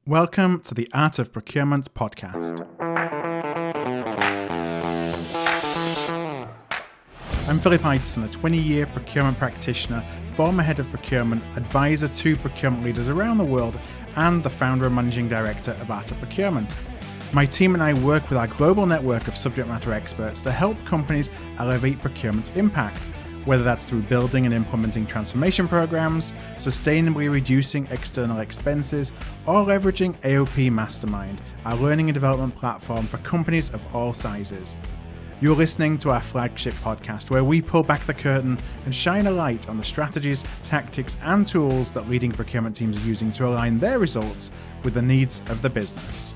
Welcome to the Art of Procurement podcast. I'm Philip Ideson, a 20-year procurement practitioner, former head of procurement, advisor to procurement leaders around the world, and the founder and managing director of Art of Procurement. My team and I work with our global network of subject matter experts to help companies elevate procurement's impact, whether that's through building and implementing transformation programs, sustainably reducing external expenses, or leveraging AOP Mastermind, our learning and development platform for companies of all sizes. You're listening to our flagship podcast, where we pull back the curtain and shine a light on the strategies, tactics, and tools that leading procurement teams are using to align their results with the needs of the business.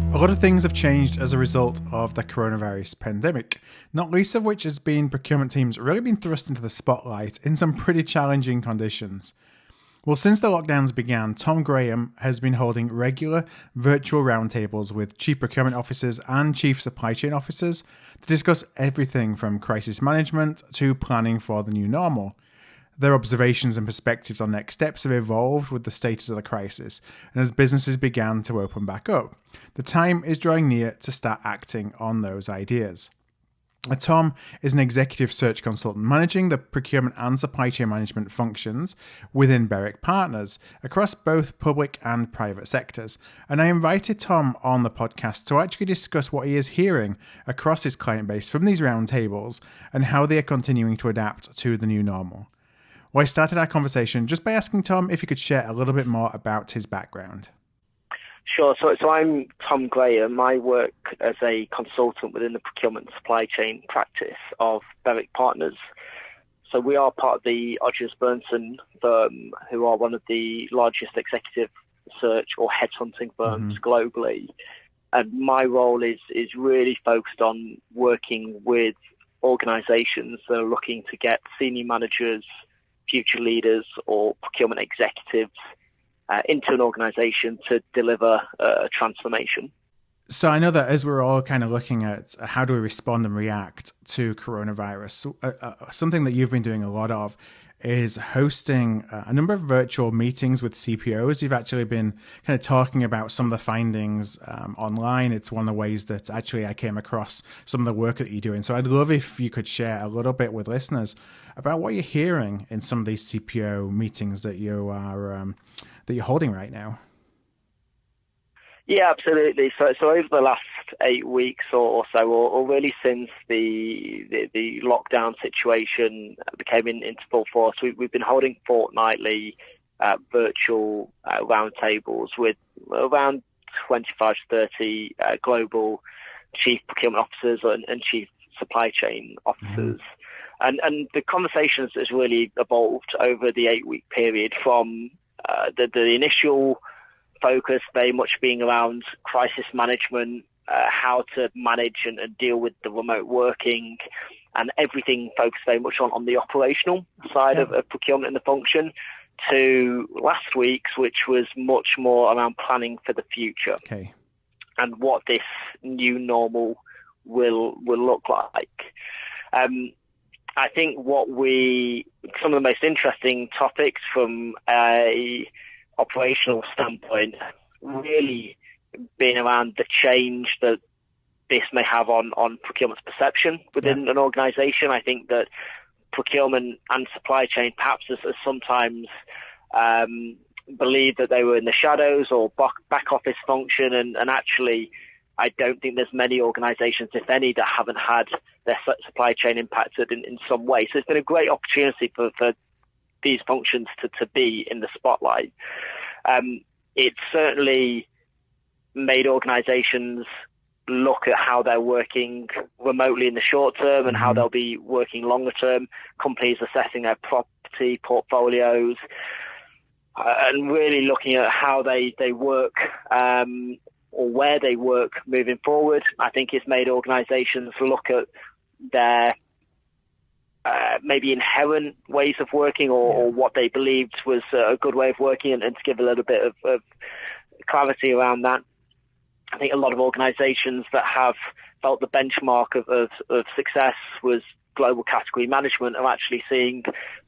A lot of things have changed as a result of the coronavirus pandemic, not least of which has been procurement teams really been thrust into the spotlight in some pretty challenging conditions. Well, since the lockdowns began, Tom Graham has been holding regular virtual roundtables with chief procurement officers and chief supply chain officers to discuss everything from crisis management to planning for the new normal. Their observations and perspectives on next steps have evolved with the status of the crisis, and as businesses began to open back up, the time is drawing near to start acting on those ideas. Tom is an executive search consultant managing the procurement and supply chain management functions within Berwick Partners across both public and private sectors. And I invited Tom on the podcast to actually discuss what he is hearing across his client base from these roundtables and how they are continuing to adapt to the new normal. Well, I started our conversation just by asking Tom if he could share a little bit more about his background. Sure. So I'm Tom Graham. I work as a consultant within the procurement supply chain practice of Berwick Partners. So we are part of the Odgers Berndtson firm, who are one of the largest executive search or headhunting firms globally. And my role is really focused on working with organizations that are looking to get senior managers, future leaders, or procurement executives into an organization to deliver a transformation. So I know that as we're all kind of looking at how do we respond and react to coronavirus, something that you've been doing a lot of is hosting a number of virtual meetings with CPOs. You've actually been kind of talking about some of the findings online. It's one of the ways that actually I came across some of the work that you're doing. So I'd love if you could share a little bit with listeners about what you're hearing in some of these CPO meetings that you are that you're holding right now. Yeah, absolutely. So over the last 8 weeks or so, or really since the lockdown situation became into full force, we've been holding fortnightly virtual roundtables with around 25 to 30 global chief procurement officers and chief supply chain officers. And the conversations has really evolved over the 8-week period from the initial focus very much being around crisis management, how to manage and deal with the remote working, and everything focused very much on the operational side of procurement in the function, to last week's, which was much more around planning for the future and what this new normal will look like. I think some of the most interesting topics from a operational standpoint really being around the change that this may have on procurement's perception within an organization. I think that procurement and supply chain perhaps has sometimes believed that they were in the shadows or back office function, and actually I don't think there's many organizations, if any, that haven't had their supply chain impacted in some way. So it's been a great opportunity for these functions to be in the spotlight. It's certainly made organizations look at how they're working remotely in the short term and how they'll be working longer term, companies assessing their property portfolios, and really looking at how they work or where they work moving forward. I think it's made organizations look at their maybe inherent ways of working or what they believed was a good way of working, and to give a little bit of clarity around that. I think a lot of organizations that have felt the benchmark of success was global category management are actually seeing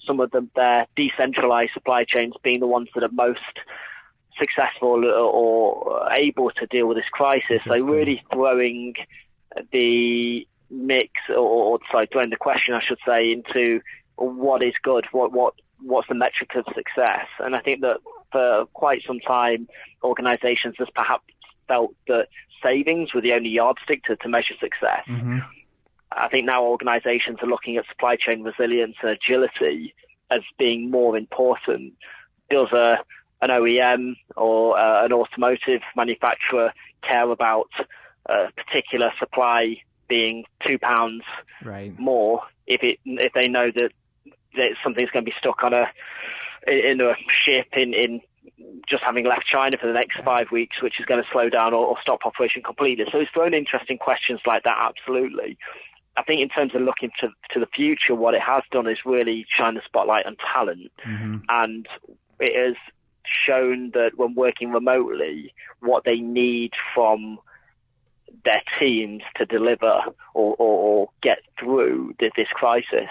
some of their decentralized supply chains being the ones that are most successful or able to deal with this crisis. So really throwing the mix, throwing the question, I should say, into what is good, what's the metric of success. And I think that for quite some time, organizations has perhaps felt that savings were the only yardstick to measure success. Mm-hmm. I think now organizations are looking at supply chain resilience and agility as being more important. Does an OEM or an automotive manufacturer care about a particular supply being £2 more if they know that something's going to be stuck in a ship in just having left China for the next 5 weeks, which is going to slow down or stop operation completely. So it's thrown interesting questions like that, absolutely. I think in terms of looking to the future, what it has done is really shine the spotlight on talent. Mm-hmm. And it has shown that when working remotely, what they need from their teams to deliver or get through this crisis.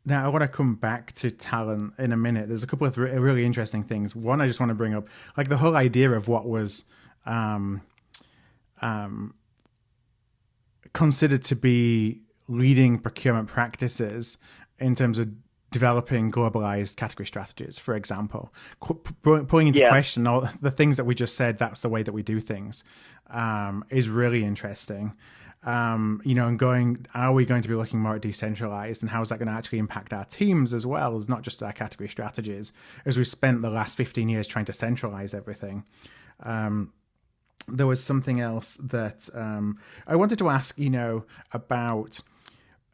Now, I want to come back to talent in a minute. There's a couple of really interesting things. One, I just want to bring up, like the whole idea of what was considered to be leading procurement practices in terms of developing globalized category strategies, for example, pulling into question all the things that we just said. That's the way that we do things, is really interesting. And are we going to be looking more at decentralized, and how is that going to actually impact our teams as well as not just our category strategies, as we've spent the last 15 years trying to centralize everything. There was something else that I wanted to ask, about.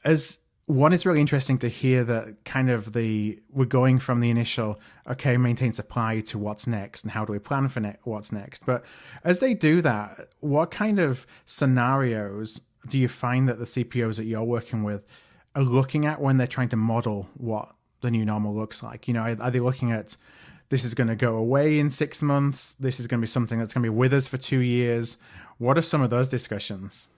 As one, it's really interesting to hear that kind of we're going from the initial, maintain supply to what's next and how do we plan for what's next. But as they do that, what kind of scenarios do you find that the CPOs that you're working with are looking at when they're trying to model what the new normal looks like? Are they looking at, this is going to go away in 6 months, this is going to be something that's going to be with us for 2 years? What are some of those discussions?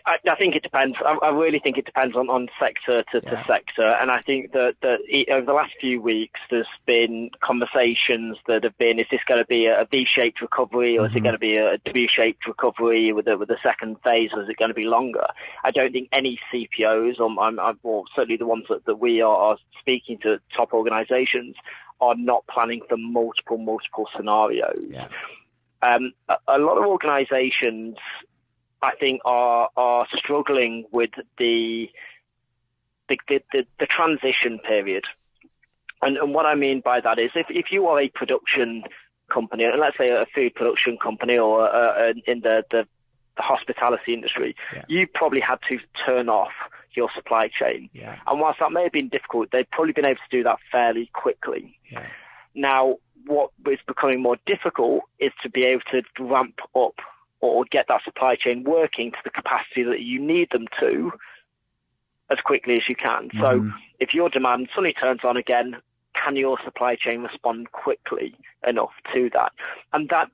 I think it depends. I really think it depends on sector to sector. And I think that over the last few weeks, there's been conversations that have been, is this going to be a V-shaped recovery, or is it going to be a W-shaped recovery with a second phase, or is it going to be longer? I don't think any CPOs, or certainly the ones that we are speaking to, top organizations, are not planning for multiple scenarios. Yeah. A lot of organizations, I think, are struggling with the transition period. And what I mean by that is if you are a production company, and let's say a food production company or in the hospitality industry, you probably had to turn off your supply chain. Yeah. And whilst that may have been difficult, they've probably been able to do that fairly quickly. Yeah. Now, what is becoming more difficult is to be able to ramp up or get that supply chain working to the capacity that you need them to as quickly as you can. Mm-hmm. So if your demand suddenly turns on again, can your supply chain respond quickly enough to that? And that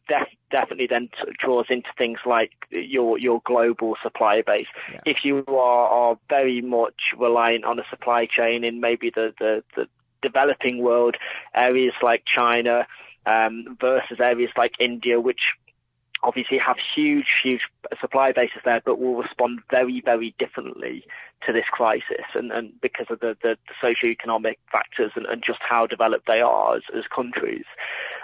definitely then draws into things like your global supply base. Yeah. If you are very much reliant on a supply chain in maybe the developing world, areas like China versus areas like India, which obviously have huge supply bases there, but will respond very, very differently to this crisis, and because of the socioeconomic factors and just how developed they are as countries.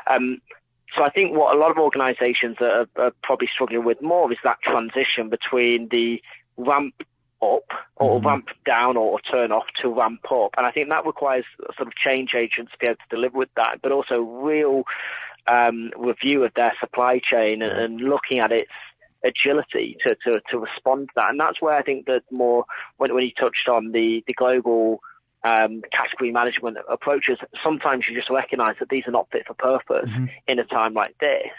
So I think what a lot of organizations are probably struggling with more is that transition between the ramp up or ramp down or turn off to ramp up. And I think that requires sort of change agents to be able to deliver with that, but also real review of their supply chain and looking at its agility to respond to that. And that's where I think that more, when you touched on the global category management approaches, sometimes you just recognize that these are not fit for purpose in a time like this.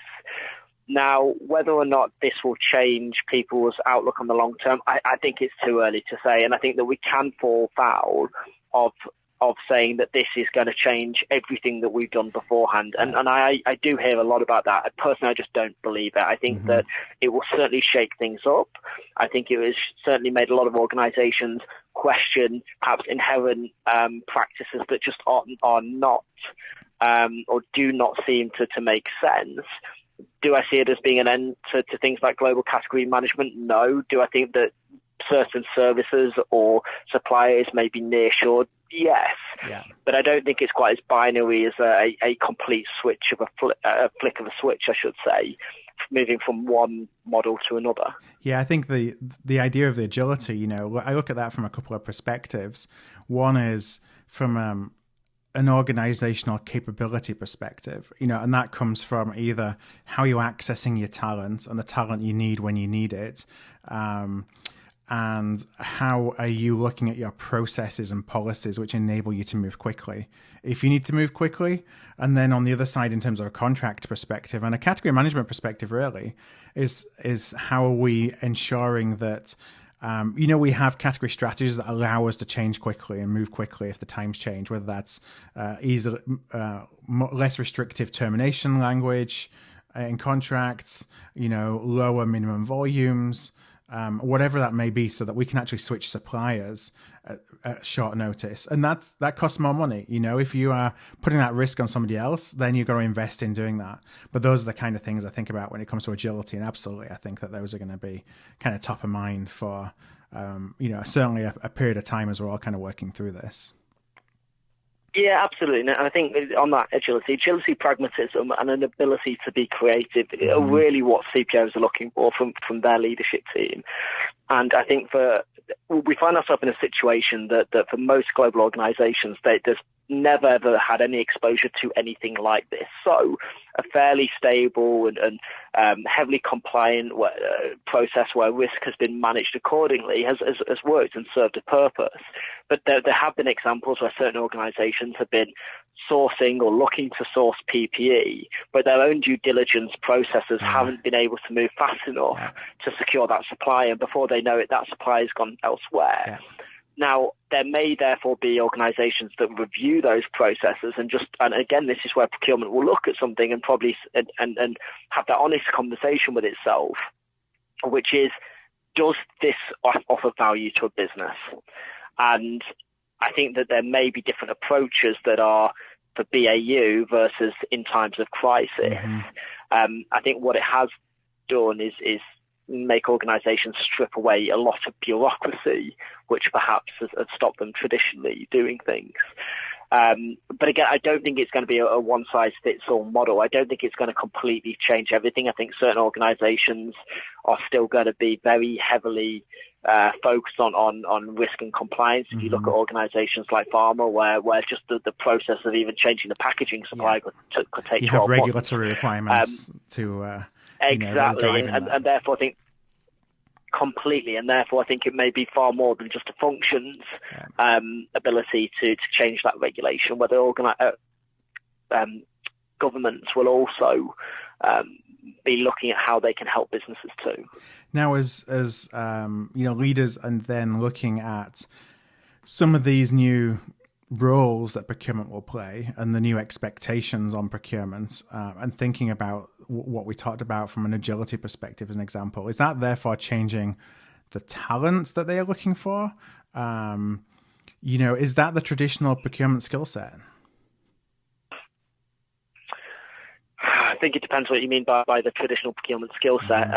Now, whether or not this will change people's outlook on the long term, I think it's too early to say. And I think that we can fall foul of saying that this is going to change everything that we've done beforehand. And I do hear a lot about that. Personally, I just don't believe it. I think that it will certainly shake things up. I think it has certainly made a lot of organisations question perhaps inherent practices that just are not or do not seem to make sense. Do I see it as being an end to things like global category management? No. Do I think that certain services or suppliers may be nearshored? Yes. Yeah. But I don't think it's quite as binary as a complete switch of a flick of a switch, I should say, moving from one model to another. Yeah, I think the idea of the agility, I look at that from a couple of perspectives. One is from an organizational capability perspective, and that comes from either how you're accessing your talent and the talent you need when you need it, and how are you looking at your processes and policies which enable you to move quickly if you need to move quickly. And then on the other side, in terms of a contract perspective and a category management perspective, really is how are we ensuring that we have category strategies that allow us to change quickly and move quickly if the times change, whether that's less restrictive termination language in contracts, lower minimum volumes, whatever that may be, so that we can actually switch suppliers at short notice. And that costs more money. If you are putting that risk on somebody else, then you've got to invest in doing that. But those are the kind of things I think about when it comes to agility. And absolutely, I think that those are going to be kind of top of mind for, certainly a period of time as we're all kind of working through this. Yeah, absolutely. And I think on that agility, pragmatism, and an ability to be creative are really what CPOs are looking for from their leadership team. And I think we find ourselves in a situation that for most global organizations, there's never ever had any exposure to anything like this. So a fairly stable and heavily compliant process where risk has been managed accordingly has worked and served a purpose. But there have been examples where certain organizations have been sourcing or looking to source PPE, but their own due diligence processes haven't been able to move fast enough to secure that supply. And before they know it, that supply has gone elsewhere. Yeah. Now, there may therefore be organizations that review those processes and again, this is where procurement will look at something and probably and have that honest conversation with itself, which is, does this offer value to a business? And I think that there may be different approaches that are for BAU versus in times of crisis. I think what it has done is make organizations strip away a lot of bureaucracy, which perhaps has stopped them traditionally doing things. But again, I don't think it's going to be a one-size-fits-all model. I don't think it's going to completely change everything. I think certain organizations are still going to be very heavily focused on risk and compliance. If you look at organizations like pharma, where just the process of even changing the packaging supply could take 12 months. You have regulatory requirements to... exactly, and therefore I think completely, and therefore I think it may be far more than just a functions ability to change that regulation, whether governments will also be looking at how they can help businesses too. Now, as leaders, and then looking at some of these new roles that procurement will play and the new expectations on procurement, and thinking about what we talked about from an agility perspective as an example, is that therefore changing the talent that they are looking for? Is that the traditional procurement skill set? I think it depends what you mean by the traditional procurement skill set.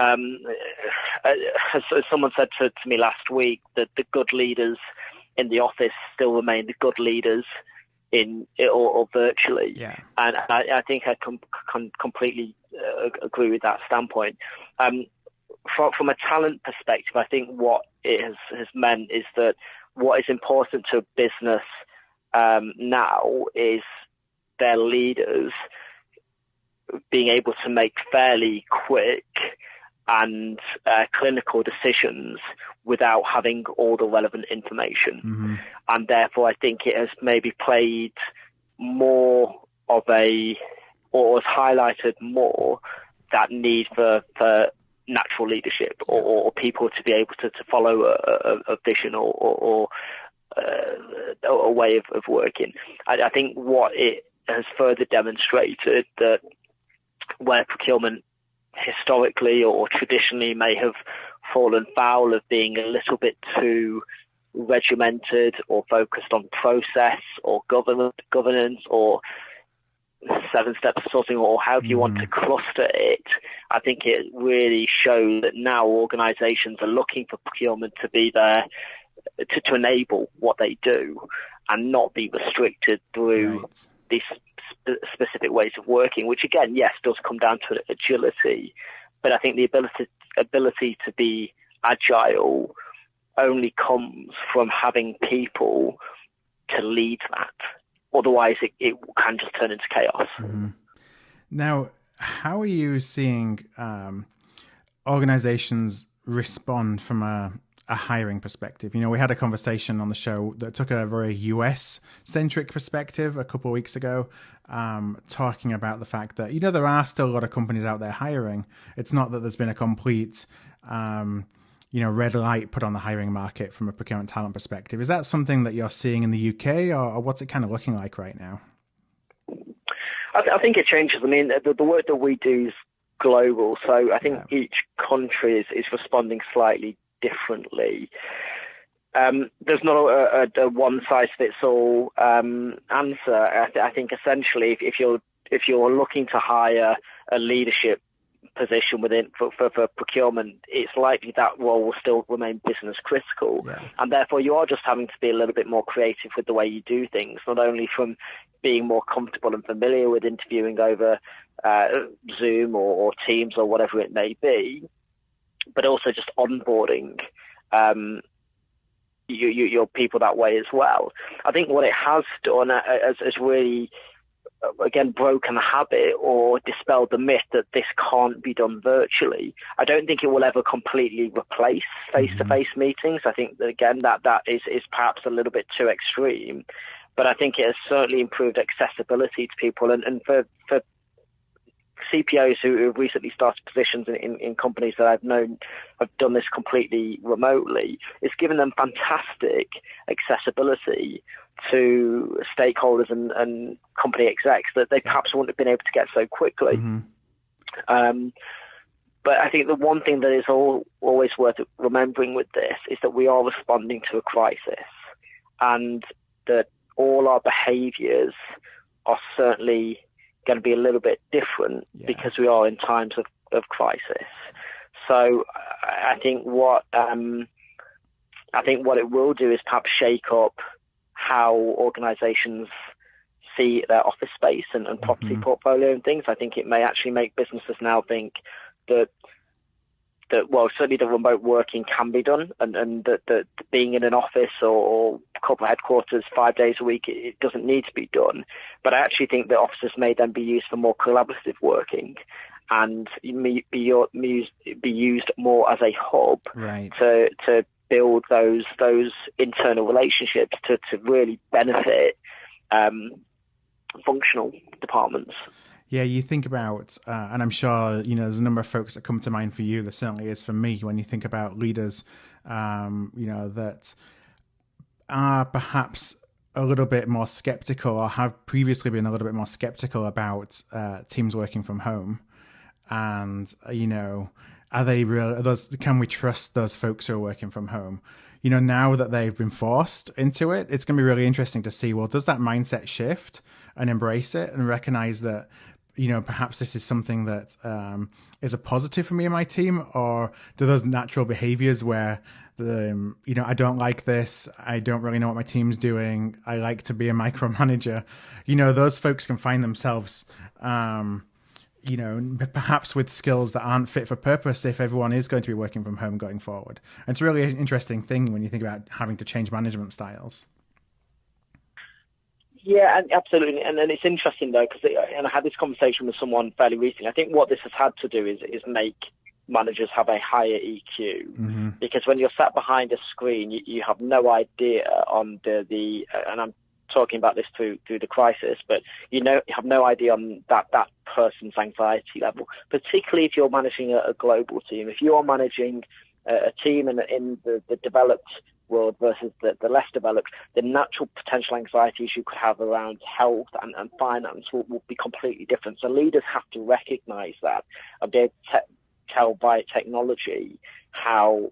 As someone said to me last week, that the good leaders in the office still remain the good leaders or virtually. Yeah. And I think I completely agree with that standpoint. From a talent perspective, I think what it has meant is that what is important to a business now is their leaders being able to make fairly quick and clinical decisions without having all the relevant information. And therefore, I think it has maybe played more of or has highlighted more that need for natural leadership or people to be able to follow a vision or a way of working. I think what it has further demonstrated that where procurement historically or traditionally may have fallen foul of being a little bit too regimented or focused on process or governance or 7 steps of sourcing or however you want to cluster it, I think it really shows that now organizations are looking for procurement to be there to enable what they do and not be restricted through these specific ways of working, which again, yes, does come down to agility, but I think the ability to be agile only comes from having people to lead that. Otherwise, it can just turn into chaos. Now, how are you seeing organizations respond from a hiring perspective? You know, we had a conversation on the show that took a very US-centric perspective a couple of weeks ago, talking about the fact that, you know, there are still a lot of companies out there hiring. It's not that there's been a complete red light put on the hiring market from a procurement talent perspective. Is that something that you're seeing in the UK, or what's it kind of looking like right now? I think it changes. I mean, the work that we do is global, so I think each country is responding slightly differently. There's not a one-size-fits-all answer. I think essentially, if you're looking to hire a leadership position within for procurement, it's likely that role will still remain business critical, and therefore you are just having to be a little bit more creative with the way you do things, not only from being more comfortable and familiar with interviewing over Zoom or Teams or whatever it may be, but also just onboarding your people that way as well. I think what it has done is really again broken the habit or dispelled the myth that this can't be done virtually. I don't think it will ever completely replace face-to-face meetings. I think that again that is perhaps a little bit too extreme, but I think it has certainly improved accessibility to people, and for CPOs who have recently started positions in companies that I've known have done this completely remotely, it's given them fantastic accessibility to stakeholders and company execs that they perhaps wouldn't have been able to get so quickly. But I think the one thing that is always worth remembering with this is that we are responding to a crisis, and that all our behaviours are certainly going to be a little bit different because we are in times of crisis. So I think what it will do is perhaps shake up how organizations see their office space and property portfolio and things. I think it may actually make businesses now think that well, certainly the remote working can be done, and that being in an office or corporate headquarters 5 days a week, it doesn't need to be done. But I actually think that offices may then be used for more collaborative working and be used more as a hub to build those internal relationships to really benefit functional departments. Yeah, you think about, and I'm sure, there's a number of folks that come to mind for you. There certainly is for me when you think about leaders, that are perhaps a little bit more skeptical or have previously been a little bit more skeptical about teams working from home. And, are they real? Can we trust those folks who are working from home? Now that they've been forced into it, it's going to be really interesting to see, well, does that mindset shift and embrace it and recognize that, perhaps this is something that is a positive for me and my team, or do those natural behaviors where, I don't like this, I don't really know what my team's doing, I like to be a micromanager, those folks can find themselves, perhaps with skills that aren't fit for purpose if everyone is going to be working from home going forward. And it's really an interesting thing when you think about having to change management styles. Yeah, absolutely. And then it's interesting, though, because I had this conversation with someone fairly recently. I think what this has had to do is make managers have a higher EQ, because when you're sat behind a screen, you have no idea on the and I'm talking about this through the crisis, but you have no idea on that person's anxiety level, particularly if you're managing a global team. If you're managing a team in the developed world versus the less developed, the natural potential anxieties you could have around health and finance will be completely different. So leaders have to recognize that and be able to tell via technology how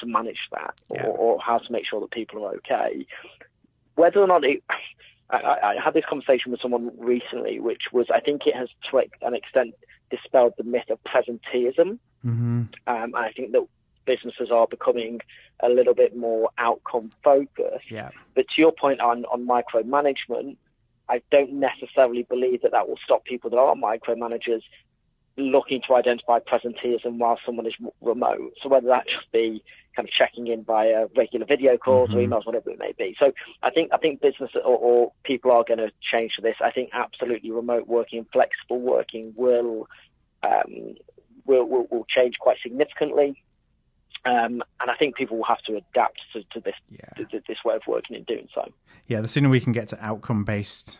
to manage that, or how to make sure that people are okay. Whether or not I had this conversation with someone recently, which was, I think it has to an extent dispelled the myth of presenteeism. I think that businesses are becoming a little bit more outcome focused. Yeah. But to your point on micromanagement, I don't necessarily believe that will stop people that are micromanagers looking to identify presenteeism while someone is remote. So whether that just be kind of checking in via regular video calls or emails, whatever it may be. So I think business or people are going to change to this. I think absolutely remote working, flexible working will change quite significantly. And I think people will have to adapt to this way of working in doing so. Yeah, the sooner we can get to outcome-based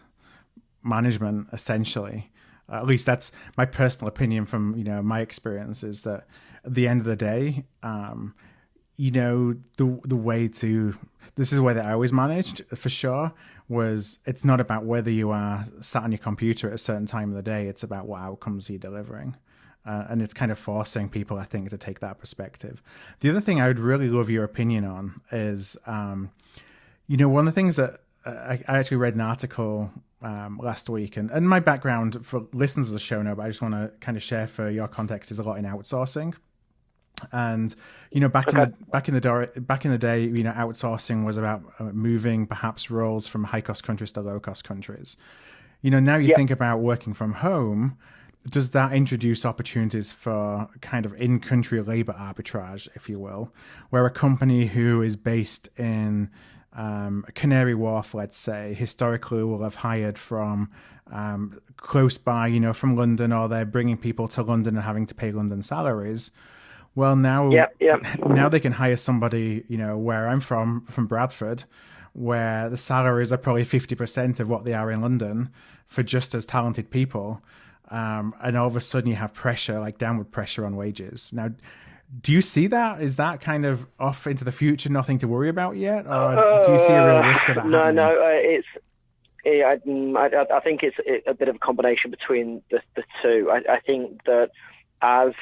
management, essentially, at least that's my personal opinion from my experience, is that at the end of the day, the way to, this is the way that I always managed for sure, was it's not about whether you are sat on your computer at a certain time of the day, it's about what outcomes you're delivering. And it's kind of forcing people, I think, to take that perspective. The other thing I would really love your opinion on is, one of the things that I actually read an article last week, and my background for listeners of the show know, but I just want to kind of share for your context, is a lot in outsourcing. And back in the day, outsourcing was about moving perhaps roles from high cost countries to low cost countries. Now you think about working from home. Does that introduce opportunities for kind of in-country labor arbitrage, if you will, where a company who is based in Canary Wharf, let's say, historically will have hired from close by, from London, or they're bringing people to London and having to pay London salaries. Well, now they can hire somebody, where I'm from Bradford, where the salaries are probably 50% of what they are in London for just as talented people. And all of a sudden you have pressure, like downward pressure on wages. Now, do you see that? Is that kind of off into the future, nothing to worry about yet? Or do you see a real risk of that happening? I think it's a bit of a combination between the two. I think that as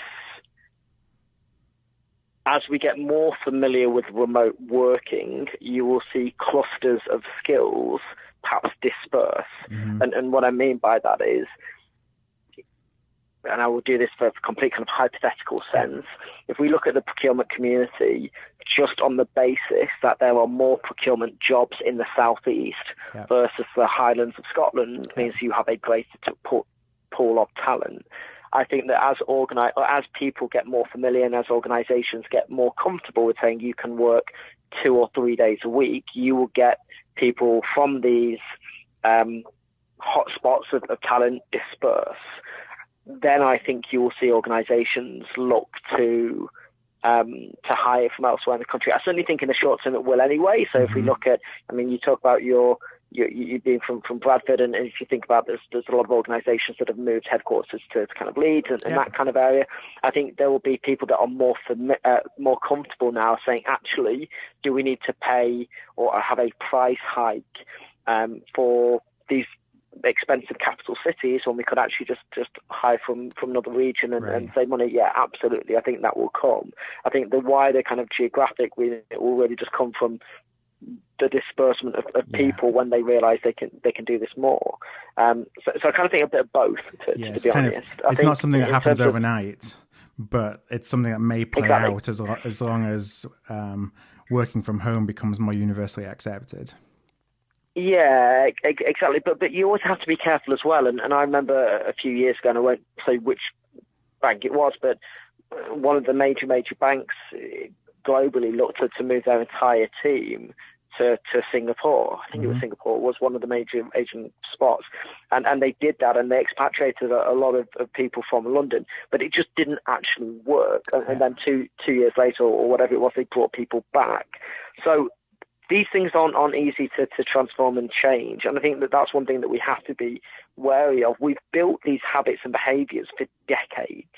we get more familiar with remote working, you will see clusters of skills perhaps disperse. And what I mean by that is, and I will do this for a complete kind of hypothetical sense, if we look at the procurement community just on the basis that there are more procurement jobs in the southeast versus the Highlands of Scotland, means you have a greater pool of talent. I think that as people get more familiar and as organizations get more comfortable with saying you can work 2 or 3 days a week, you will get people from these hotspots of talent disperse. Then I think you will see organizations look to hire from elsewhere in the country. I certainly think in the short term it will anyway. So if we look at, you talk about you being from Bradford, and if you think about there's a lot of organizations that have moved headquarters to kind of Leeds and that kind of area. I think there will be people that are more comfortable now saying, actually, do we need to pay or have a price hike for these expensive capital cities when we could actually just hire from another region and save money? Yeah, absolutely. I think that will come. I think the wider kind of geographic, it will really just come from the disbursement of people when they realise they can do this more. So I kind of think a bit of both, to be honest. It's not something that happens overnight, but it's something that may play out as long as working from home becomes more universally accepted. Yeah, exactly. But you always have to be careful as well. And I remember a few years ago, and I won't say which bank it was, but one of the major banks globally looked to move their entire team to Singapore. I think it was Singapore was one of the major Asian spots. And they did that, and they expatriated a lot of people from London. But it just didn't actually work. And then two years later, or whatever it was, they brought people back. So these things aren't easy to transform and change. And I think that that's one thing that we have to be wary of. We've built these habits and behaviours for decades.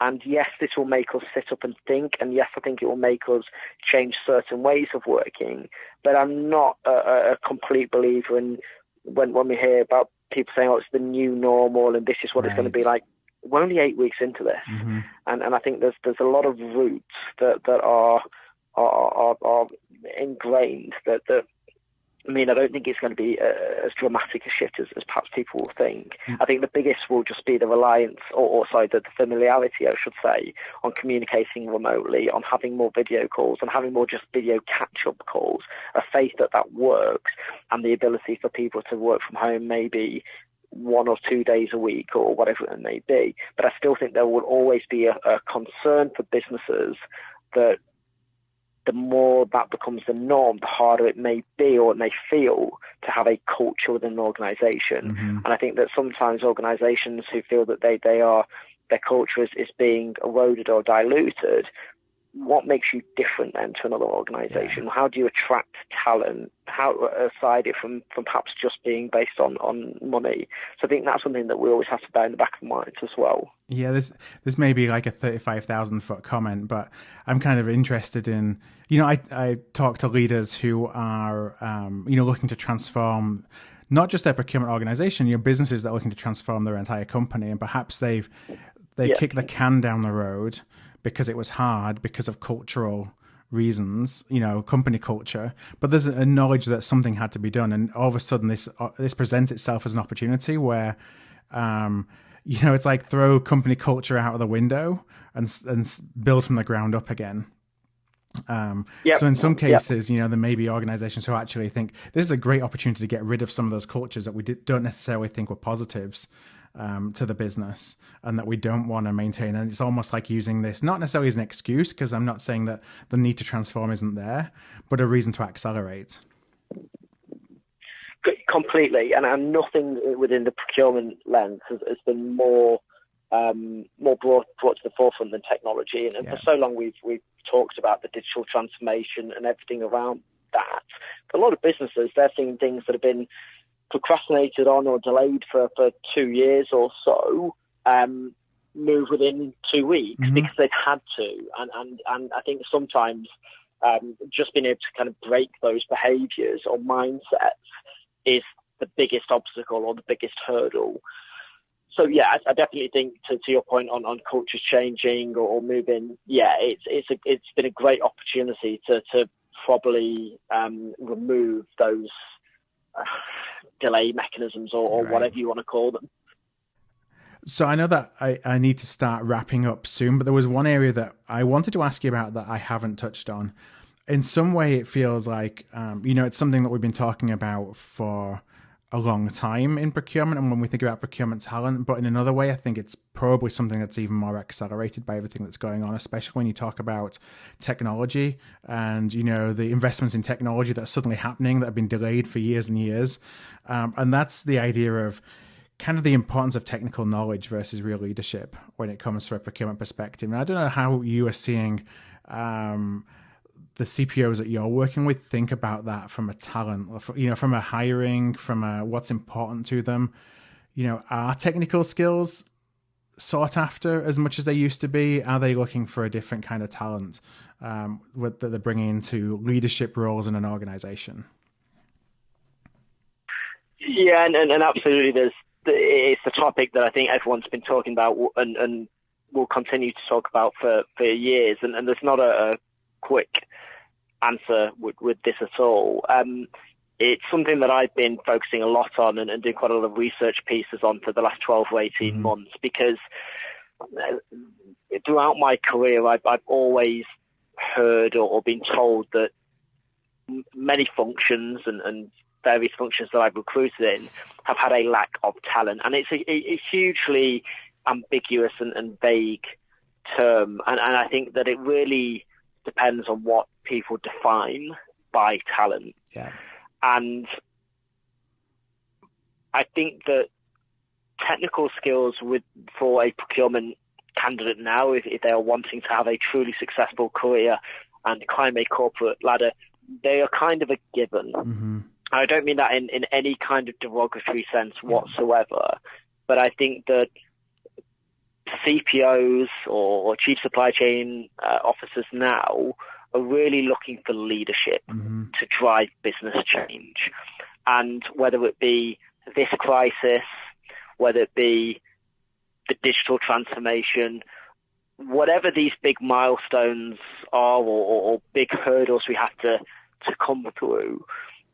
And yes, this will make us sit up and think. And yes, I think it will make us change certain ways of working. But I'm not a complete believer in when we hear about people saying, oh, it's the new normal and this is what it's going to be like. We're only 8 weeks into this. Mm-hmm. And I think there's a lot of roots that are ingrained that I mean, I don't think it's going to be as dramatic a shift as perhaps people will think. I think the biggest will just be the reliance, or the familiarity, I should say, on communicating remotely, on having more video calls, on having more just video catch-up calls, a faith that works, and the ability for people to work from home maybe 1 or 2 days a week or whatever it may be. But I still think there will always be a concern for businesses that the more that becomes the norm, the harder it may be or it may feel to have a culture within an organization. Mm-hmm. And I think that sometimes organizations who feel that their culture is being eroded or diluted, what makes you different then to another organization? Yeah. How do you attract talent? How aside it from perhaps just being based on money? So I think that's something that we always have to bear in the back of mind as well. Yeah, this may be like a 35,000-foot comment, but I'm kind of interested in, I talk to leaders who are, looking to transform not just their procurement organization, businesses that are looking to transform their entire company, and perhaps they kick the can down the road because it was hard because of cultural reasons, company culture, but there's a knowledge that something had to be done. And all of a sudden this presents itself as an opportunity where, it's like throw company culture out of the window and build from the ground up again. So in some cases, there may be organizations who actually think this is a great opportunity to get rid of some of those cultures that we don't necessarily think were positives to the business and that we don't want to maintain. And it's almost like using this, not necessarily as an excuse, because I'm not saying that the need to transform isn't there, but a reason to accelerate. Completely. And nothing within the procurement lens has been more brought to the forefront than technology. And for so long, we've talked about the digital transformation and everything around that. For a lot of businesses, they're seeing things that have been procrastinated on or delayed for 2 years or so move within 2 weeks because they've had to. And I think sometimes just being able to kind of break those behaviours or mindsets is the biggest obstacle or the biggest hurdle. So yeah, I definitely think to your point on cultures changing or moving, it's been a great opportunity to probably remove those delay mechanisms or whatever you want to call them. So I know that I need to start wrapping up soon, but there was one area that I wanted to ask you about that I haven't touched on. In some way, it feels like, it's something that we've been talking about for a long time in procurement and when we think about procurement talent, but in another way, I think it's probably something that's even more accelerated by everything that's going on, especially when you talk about technology and, the investments in technology that are suddenly happening that have been delayed for years and years. And that's the idea of kind of the importance of technical knowledge versus real leadership when it comes from a procurement perspective. And I don't know how you are seeing the CPOs that you're working with think about that from a talent, or from a hiring, from a what's important to them. Are technical skills sought after as much as they used to be? Are they looking for a different kind of talent that they're bringing into leadership roles in an organization? Yeah, and absolutely. It's the topic that I think everyone's been talking about and will continue to talk about for years. And there's not a quick answer with this at all. It's something that I've been focusing a lot on and doing quite a lot of research pieces on for the last 12 or 18 months, because throughout my career, I've always heard or been told that many functions and various functions that I've recruited in have had a lack of talent. And it's a hugely ambiguous and vague term. And I think that it really depends on what people define by talent. Yeah. And I think that technical skills for a procurement candidate now, if they are wanting to have a truly successful career and climb a corporate ladder, they are kind of a given. Mm-hmm. I don't mean that in any kind of derogatory sense whatsoever, but I think that CPOs or chief supply chain officers now are really looking for leadership to drive business change. And whether it be this crisis, whether it be the digital transformation, whatever these big milestones are or big hurdles we have to come through,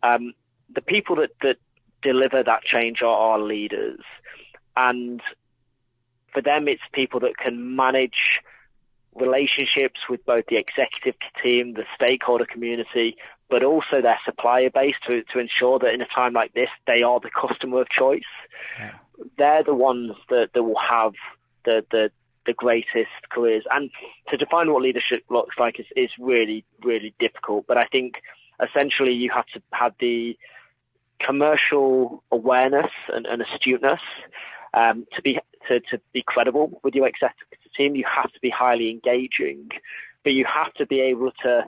the people that deliver that change are leaders. And for them, it's people that can manage relationships with both the executive team, the stakeholder community, but also their supplier base to ensure that in a time like this, they are the customer of choice. Yeah. They're the ones that will have the greatest careers. And to define what leadership looks like is really, really difficult. But I think essentially you have to have the commercial awareness and astuteness to be credible with your executive team. You have to be highly engaging, but you have to be able to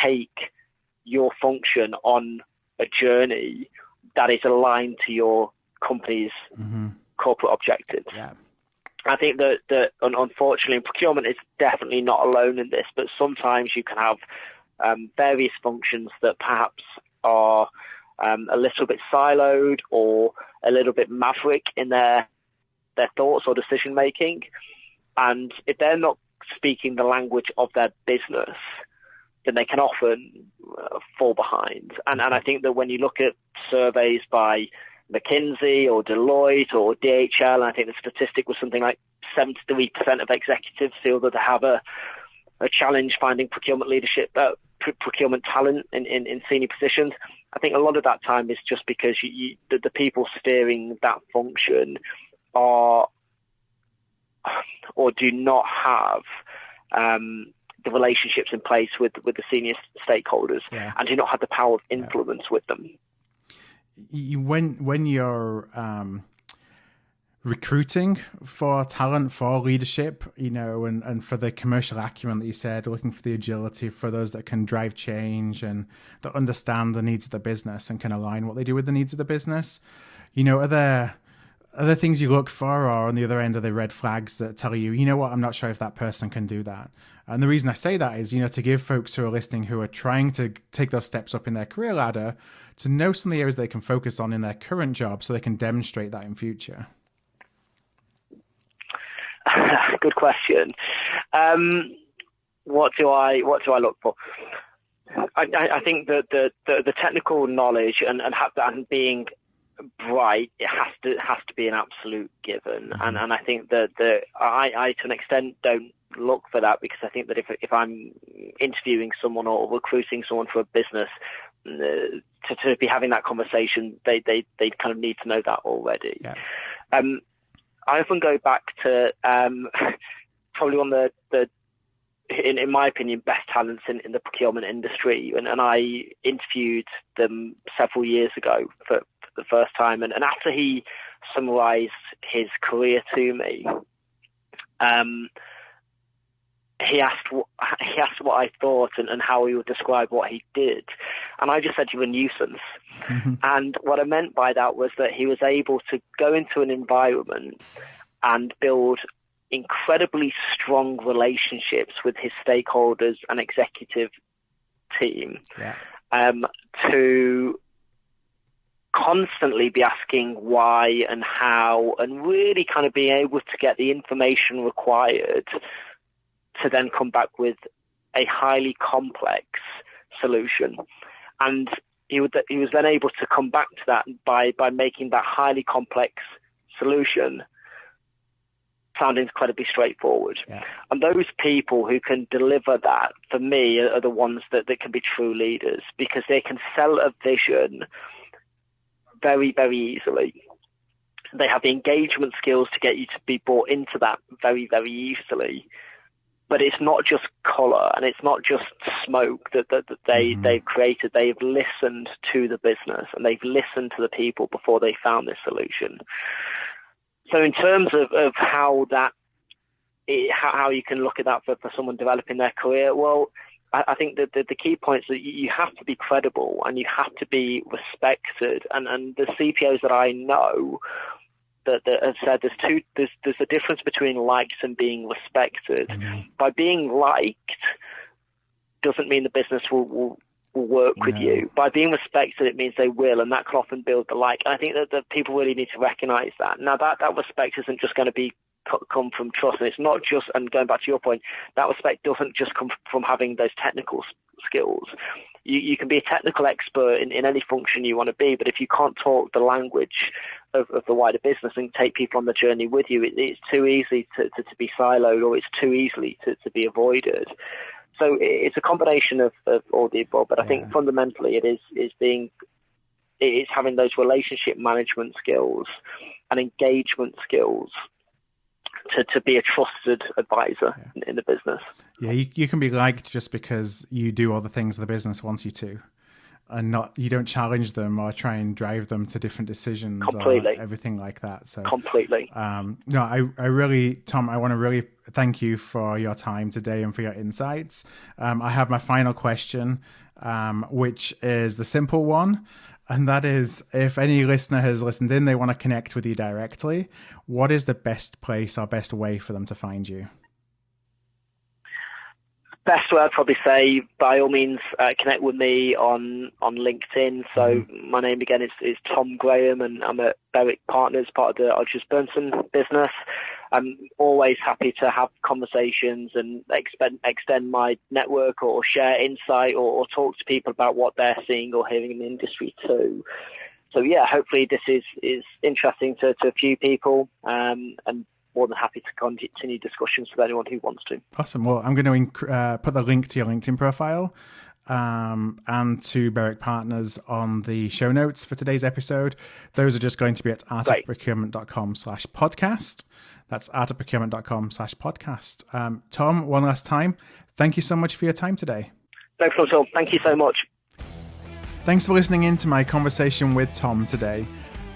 take your function on a journey that is aligned to your company's corporate objectives. Yeah. I think that unfortunately, procurement is definitely not alone in this, but sometimes you can have various functions that perhaps are a little bit siloed or a little bit maverick in their thoughts or decision making. And if they're not speaking the language of their business, then they can often fall behind. And I think that when you look at surveys by McKinsey or Deloitte or DHL, and I think the statistic was something like 73% of executives feel that they have a challenge finding procurement leadership, procurement talent in senior positions. I think a lot of that time is just because the people steering that function are or do not have the relationships in place with the senior stakeholders, and do not have the power of influence with them. When you're recruiting for talent, for leadership, and for the commercial acumen that you said, looking for the agility for those that can drive change and that understand the needs of the business and can align what they do with the needs of the business, are there things you look for, or on the other end are the red flags that tell you, I'm not sure if that person can do that? And the reason I say that is, to give folks who are listening who are trying to take those steps up in their career ladder to know some of the areas they can focus on in their current job so they can demonstrate that in future. Good question. What do I look for? I think that the technical knowledge and being bright, it has to be an absolute given. And I think that I to an extent don't look for that, because I think that if I'm interviewing someone or recruiting someone for a business, to be having that conversation, they kind of need to know that already. Yeah. I often go back to probably one of the in my opinion, best talents in the procurement industry, and I interviewed them several years ago for the first time, and after he summarised his career to me, he asked what I thought and how he would describe what he did, and I just said, "You're a nuisance." And what I meant by that was that he was able to go into an environment and build incredibly strong relationships with his stakeholders and executive team, to constantly be asking why and how, and really kind of being able to get the information required to then come back with a highly complex solution. And he was then able to come back to that by making that highly complex solution sound incredibly straightforward. Yeah. And those people who can deliver that, for me, are the ones that can be true leaders, because they can sell a vision very, very easily. They have the engagement skills to get you to be brought into that very, very easily. But it's not just colour and it's not just smoke that they've created. They've listened to the business and they've listened to the people before they found this solution. So in terms of how you can look at that for someone developing their career, well, I think that the key points that you have to be credible and you have to be respected. And the CPOs that I know that have said there's a difference between liked and being respected. Mm-hmm. By being liked doesn't mean the business will work with you. By being respected, it means they will, and that can often build the like. And I think that people really need to recognise that. Now, that respect isn't just going to come from trust, and it's not just, and going back to your point, that respect doesn't just come from having those technical skills. You can be a technical expert in any function you want to be, but if you can't talk the language of the wider business and take people on the journey with you, it's too easy to be siloed, or it's too easily to be avoided. So it's a combination of all the above, but I think fundamentally it's having those relationship management skills and engagement skills to be a trusted advisor in the business. Yeah, you can be liked just because you do all the things the business wants you to, and you don't challenge them or try and drive them to different decisions. Completely. Or everything like that. So completely. No, I really, Tom, I want to really thank you for your time today and for your insights. I have my final question, which is the simple one. And that is, if any listener has listened in, they want to connect with you directly, what is the best place or best way for them to find you? Best way, I'd probably say, by all means, connect with me on LinkedIn. So my name again is Tom Graham, and I'm at Berwick Partners, part of the Odgers Berndtson business. I'm always happy to have conversations and extend my network, or share insight, or talk to people about what they're seeing or hearing in the industry too. So yeah, hopefully this is interesting to a few people, and more than happy to continue discussions with anyone who wants to. Awesome. Well, I'm going to put the link to your LinkedIn profile and to Berwick Partners on the show notes for today's episode. Those are just going to be at artofprocurement.com/podcast. That's artofprocurement.com/podcast. Tom, one last time, thank you so much for your time today. No problem at all. Thank you so much. Thanks for listening in to my conversation with Tom today.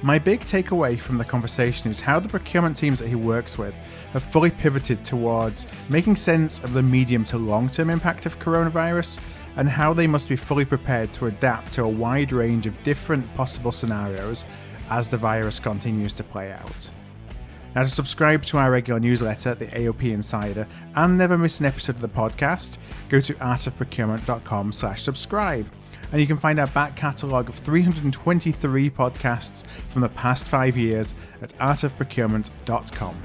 My big takeaway from the conversation is how the procurement teams that he works with have fully pivoted towards making sense of the medium to long-term impact of coronavirus, and how they must be fully prepared to adapt to a wide range of different possible scenarios as the virus continues to play out. Now, to subscribe to our regular newsletter, the AOP Insider, and never miss an episode of the podcast, go to artofprocurement.com/subscribe. And you can find our back catalogue of 323 podcasts from the past 5 years at artofprocurement.com.